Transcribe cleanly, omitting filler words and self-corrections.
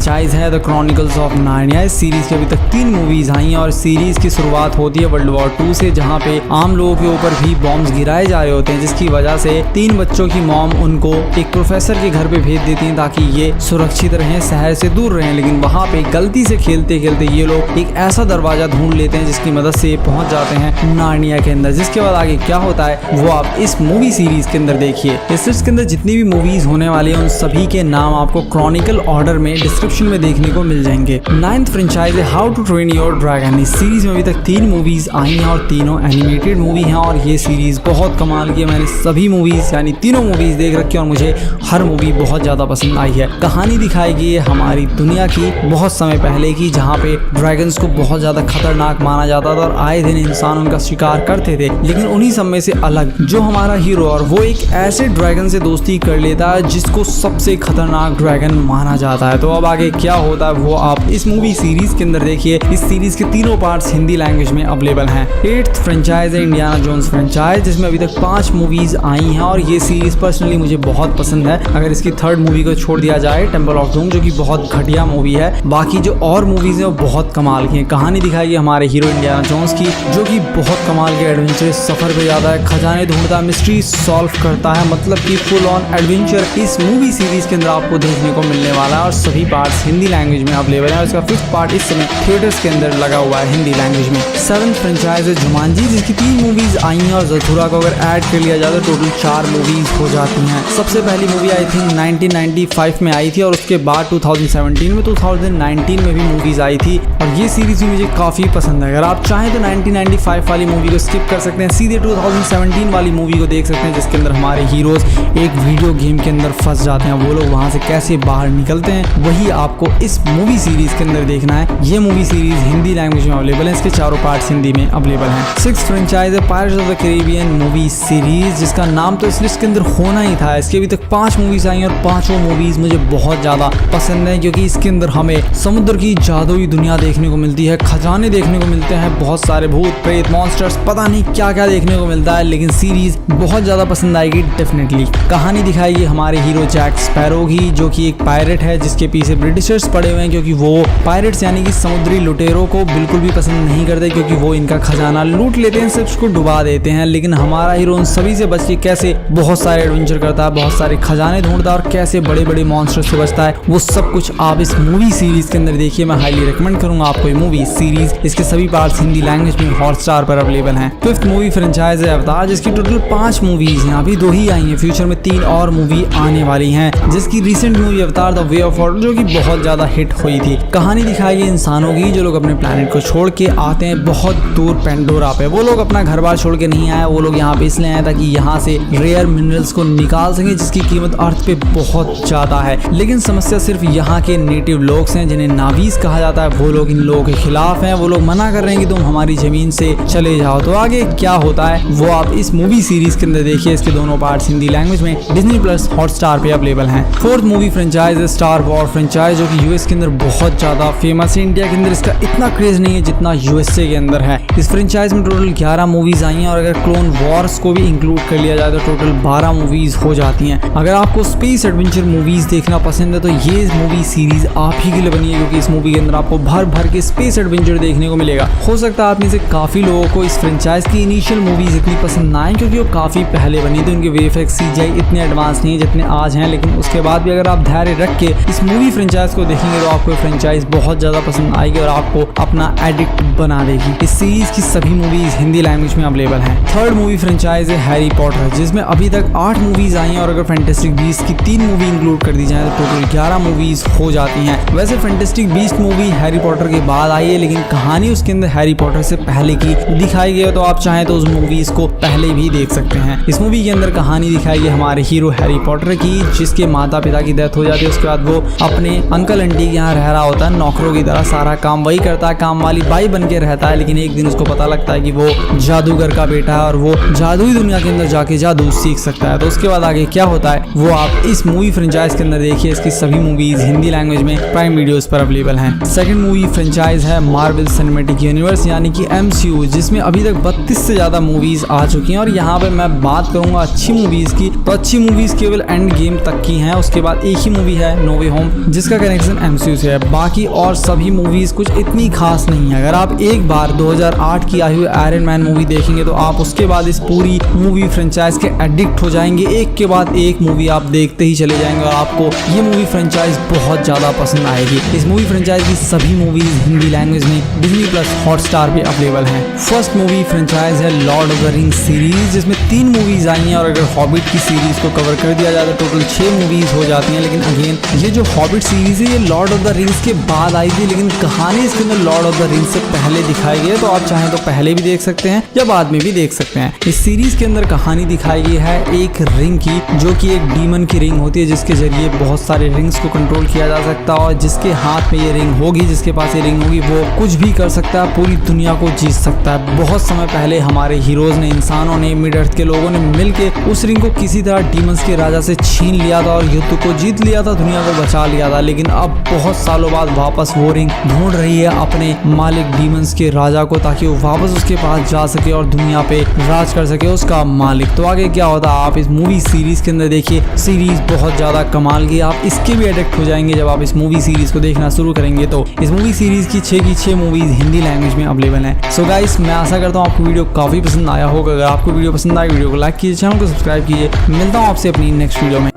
Franchise है the chronicles of Narnia. इस series की अभी तक 3 मूवीज आई हैं और सीरीज की शुरुआत होती है वर्ल्ड वॉर 2 से, जहां पे आम लोगों के ऊपर भी बॉम्ब्स गिराए जा रहे होते हैं, जिसकी वजह से 3 बच्चों की मॉम उनको एक प्रोफेसर के घर पे भेज देती हैं ताकि ये सुरक्षित रहें, शहर से दूर रहें। लेकिन वहां पे गलती से खेलते खेलते ये लोग एक ऐसा दरवाजा ढूंढ लेते हैं जिसकी मदद से ये पहुंच जाते हैं नार्निया के अंदर। जिसके बाद आगे क्या होता है वो आप इस मूवी सीरीज के अंदर देखिए। इस सीरीज के अंदर जितनी भी मूवीज होने वाली हैं उन सभी के नाम आपको क्रॉनिकल ऑर्डर में डिस्क्रिप्शन में देखने को मिल जाएंगे। 9th फ्रेंचाइज है how to train your dragon. इस सीरीज में अभी तक 3 मूवीज आई हैं और तीनों एनिमेटेड मूवी हैं और ये सीरीज बहुत कमाल की है। मैंने सभी मूवीज यानी तीनों मूवीज देख रखी है और मुझे हर मूवी बहुत ज्यादा पसंद आई है। कहानी दिखाई गई है हमारी दुनिया की बहुत समय पहले की, जहाँ पे ड्रैगन्स को बहुत ज्यादा खतरनाक माना जाता था और आए दिन इंसान उनका शिकार करते थे। लेकिन उन्हीं सब में से अलग जो हमारा हीरो और वो एक ऐसे ड्रैगन से दोस्ती कर लेता है जिसको सबसे खतरनाक ड्रैगन माना जाता है। तो अब आगे क्या होता है वो आप इस मूवी सीरीज के अंदर देखिए। इस सीरीज के तीनों पार्ट्स हिंदी लैंग्वेज में अवेलेबल हैं। 8th फ्रेंचाइज है इंडियाना जोन्स फ्रेंचाइज, जिसमें अभी तक 5 मूवीज आई हैं और ये सीरीज पर्सनली मुझे बहुत पसंद है। अगर इसकी 3rd मूवी को छोड़ दिया जाए टेम्पल ऑफ डूम, जो कि बहुत घटिया मूवी है, बाकी जो और मूवीज है वो बहुत कमाल की हैं। कहानी दिखाई है हमारे हीरो इंडियाना जोन्स की, जो कि बहुत कमाल के एडवेंचर सफर पे जाता है, खजाने ढूंढता है, मिस्ट्री सॉल्व करता है, मतलब कि फुल ऑन एडवेंचर इस मूवी सीरीज के अंदर आपको देखने को मिलने वाला है। और सभी पार्ट्स हिंदी लैंग्वेज में अवेलेबल है और इसका 5th पार्ट इस समय थिएटर्स के अंदर लगा हुआ है हिंदी लैंग्वेज में। 7th फ्रेंचाइज है जुमानजी, जिसकी 3 मूवीज आई हैं और जथुरा को अगर ऐड कर लिया जाए तो टोटल 4 मूवीज हो जाती हैं। सबसे पहली मूवी आई थिंक 1995 में आई थी और उसके बाद 2017 में 2019 में भी मूवीज आई थी और ये सीरीज भी मुझे काफी पसंद है। अगर आप चाहें तो 1995 वाली मूवी को स्किप कर सकते हैं, सीधे 2017 वाली मूवी को देख सकते हैं, जिसके अंदर हमारे हीरोज एक वीडियो गेम के अंदर फंस जाते हैं। वो लोग वहां से कैसे बाहर निकलते हैं वही आपको इस मूवी सीरीज के अंदर देखना है। ये मूवी सीरीज हिंदी लैंग्वेज में अवेलेबल है, इसके चारों पार्ट्स हिंदी में अवेलेबल हैं। 6th फ्रेंचाइज है pirates of the Caribbean movie series, जिसका नाम तो इस लिस्ट के अंदर होना ही था। इसके अभी तक 5 मूवीज आई हैं और 5 मूवीज मुझे बहुत ज्यादा पसंद है, क्योंकि इसके अंदर हमें समुद्र की जादुई दुनिया देखने को मिलती है, खजाने देखने को मिलते हैं, बहुत सारे भूत प्रेत मॉन्स्टर्स पता नहीं क्या क्या देखने को मिलता है। लेकिन सीरीज बहुत ज्यादा पसंद आएगी डेफिनेटली। कहानी दिखाएगी हमारे हीरो जैक स्पैरो की, जो कि एक पायरेट है जिसके पीछे ब्रिटिशर्स पड़े हुए हैं, क्योंकि वो पायरेट्स यानी कि समुद्री लुटेरों को बिल्कुल भी पसंद नहीं करते, क्योंकि वो इनका खजाना लूट लेते हैं, सिर्फ उसको डुबा देते हैं। लेकिन हमारा हीरो उन सभी से बच के कैसे बहुत सारे एडवेंचर करता है, बहुत सारे खजाने ढूंढता है और कैसे बड़े बड़े मॉन्स्टर से बचता है, वो सब कुछ आप इस मूवी सीरीज के अंदर देखिए। मैं हाईली रिकमेंड करूंगा आपको ये मूवी सीरीज। इसके सभी पार्ट्स हिंदी लैंग्वेज में हॉटस्टार पर अवेलेबल हैं। 5th मूवी फ्रेंचाइज है अवतार, जिसकी टोटल 5 मूवीज हैं, अभी 2 ही आई हैं, फ्यूचर में 3 और मूवी आने वाली हैं। जिसकी रिसेंट मूवी अवतार द वे ऑफ वाटर, जो कि बहुत ज्यादा हिट हुई थी। कहानी दिखाई है इंसानों की जो लोग अपने प्लेनेट को छोड़ के आते हैं बहुत दूर पेंडोरा पे। वो लोग अपना घर बार छोड़ के नहीं आए, वो लोग यहाँ पे इसलिए आए ताकि यहाँ से रेयर मिनरल्स को निकाल सके, जिसकी कीमत अर्थ पे बहुत ज्यादा है। लेकिन समस्या सिर्फ यहाँ के नेटिव लोग हैं, जिन्हें नावीज कहा जाता है। वो लोग इन लोगों के खिलाफ हैं, वो लोग मना कर रहे हैं कि तुम हमारी जमीन से चले जाओ। तो आगे क्या होता है वो आप इस मूवी सीरीज के अंदर देखिए। इसके दोनों पार्ट्स हिंदी लैंग्वेज में डिज्नी प्लस हॉटस्टार पे अवेलेबल हैं। 4th मूवी फ्रेंचाइज है स्टार वॉर फ्रेंचाइज, जो कि यूएस के अंदर बहुत ज्यादा फेमस है। इंडिया के अंदर इसका इतना क्रेज नहीं है जितना यूएसए के अंदर है। इस फ्रेंचाइज में टोटल 11 मूवीज आई हैं और अगर क्लोन वॉर्स को भी इंक्लूड कर लिया जाए तो टोटल 12 मूवीज हो जाती हैं। अगर आपको स्पेस एडवेंचर मूवीज देखना पसंद है तो ये मूवी सीरीज आप ही के लिए बनी है, क्योंकि इस मूवी के अंदर आपको भर भर के स्पेस एडवेंचर देखने को मिलेगा। हो सकता है आप में से काफी लोगों को इस फ्रेंचाइज की इनिशियल मूवीज इतनी पसंद ना आए, क्योंकि वो काफी पहले बनी थी, उनके वीएफएक्स सीजीआई इतने एडवांस नहीं है जितने आज हैं। लेकिन उसके बाद भी अगर आप धैर्य रख के इस मूवी फ्रेंचाइज को देखेंगे तो आपको फ्रेंचाइज बहुत ज्यादा पसंद आएगी और आपको अपना एडिक्ट बना देगी। इस सीरीज की सभी मूवीज हिंदी लैंग्वेज में अवेलेबल हैं। 3rd मूवी फ्रेंचाइज है हैरी पॉटर, जिसमें अभी तक 8 मूवीज आई हैं और अगर फैंटास्टिक बीस्ट की 3 मूवी इंक्लूड कर दी जाए तो टोटल 11 मूवीज हो जाती हैं। वैसे fantastic beast movie Harry Potter के बाद आई है, लेकिन कहानी उसके अंदर हैरी पॉटर से पहले की दिखाई गई है, तो आप चाहें तो उस मूवीज को पहले भी देख सकते हैं। इस मूवी के अंदर कहानी दिखाई गई हमारे हीरो हैरी पॉटर की, जिसके माता पिता की डेथ हो जाती है। उसके बाद वो अपने अंकल आंटी के यहाँ रह रहा होता है, नौकरों की तरह सारा काम वही करता है, काम वाली बाई बन के रहता है। लेकिन एक दिन उसको पता लगता है कि वो जादूगर का बेटा है और वो जादुई दुनिया के अंदर जाके जादू सीख सकता है। तो उसके बाद आगे क्या होता है वो आप इस मूवी फ्रेंचाइज के अंदर देखिए। इसकी सभी मूवीज हिंदी लैंग्वेज में प्राइम वीडियोस पर अवेलेबल हैं। 2nd मूवी फ्रेंचाइज है मार्वल सिनेमैटिक यूनिवर्स यानी कि MCU, जिसमें अभी तक 32 से ज्यादा मूवीज आ चुकी हैं। और यहाँ पे मैं बात करूंगा अच्छी मूवीज की, तो अच्छी मूवीज केवल एंड गेम तक की हैं। उसके बाद एक ही मूवी है नो वे होम, जिसका इसका कनेक्शन MCU से है। बाकी और सभी मूवीज कुछ इतनी खास नहीं है। अगर आप एक बार 2008 की आई हुई आयरन मैन मूवी देखेंगे तो आप उसके बाद इस पूरी मूवी फ्रेंचाइज के एडिक्ट हो जाएंगे। एक के बाद एक मूवी आप देखते ही चले जाएंगे और आपको ये मूवी फ्रेंचाइज बहुत ज्यादा पसंद आएगी। इस मूवी फ्रेंचाइज की सभी मूवीज हिंदी लैंग्वेज में डिज्नी प्लस हॉटस्टार पे अवेलेबल हैं। फर्स्ट मूवी फ्रेंचाइज है Lord of the rings series, जिसमें 3 मूवीज आई हैं और अगर हॉबिट की सीरीज को कवर कर दिया जाए तो टोटल 6 मूवीज हो जाती हैं। लेकिन अगेन ये जो हॉबिट सीरीज है ये लॉर्ड ऑफ द रिंग्स के बाद आई थी, लेकिन कहानी इसके अंदर लॉर्ड ऑफ द रिंग्स से पहले दिखाई गई है, तो आप चाहें तो पहले भी देख सकते हैं या बाद में भी देख सकते हैं। इस सीरीज के अंदर कहानी दिखाई गई है एक रिंग की, जो कि एक डीमन की रिंग होती है, जिसके जरिए बहुत सारे रिंग्स को कंट्रोल किया जा सकता है और जिसके हाथ में ये रिंग होगी, जिसके पास ये रिंग होगी, वो कुछ भी कर सकता है, पूरी दुनिया को जीत सकता है। बहुत समय पहले हमारे हीरोज ने, इंसानों ने, मिड अर्थ के लोगों ने मिलकर उस रिंग को किसी तरह डीमंस के राजा से छीन लिया था और युद्ध को जीत लिया था, दुनिया को बचा लिया था। लेकिन अब बहुत सालों बाद वापस वो रिंग ढूंढ रही है अपने मालिक डीमंस के राजा को, ताकि वो वापस उसके पास जा सके और दुनिया पे राज कर सके उसका मालिक। तो आगे क्या होता है आप इस मूवी सीरीज के अंदर देखिए। सीरीज बहुत ज्यादा कमाल की, आप इसके भी एडिक्ट हो जाएंगे जब आप इस मूवी सीरीज को देखना शुरू करेंगे। तो इस मूवी सीरीज की 6 मूवीज हिंदी लैंग्वेज में अवेलेबल हैं। सो गाइस, मैं आशा करता हूँ आपको वीडियो काफी पसंद आया होगा। अगर आपको वीडियो पसंद आए वीडियो को लाइक कीजिए, चैनल को सब्सक्राइब कीजिए। मिलता हूँ आपसे अपनी नेक्स्ट वीडियो में।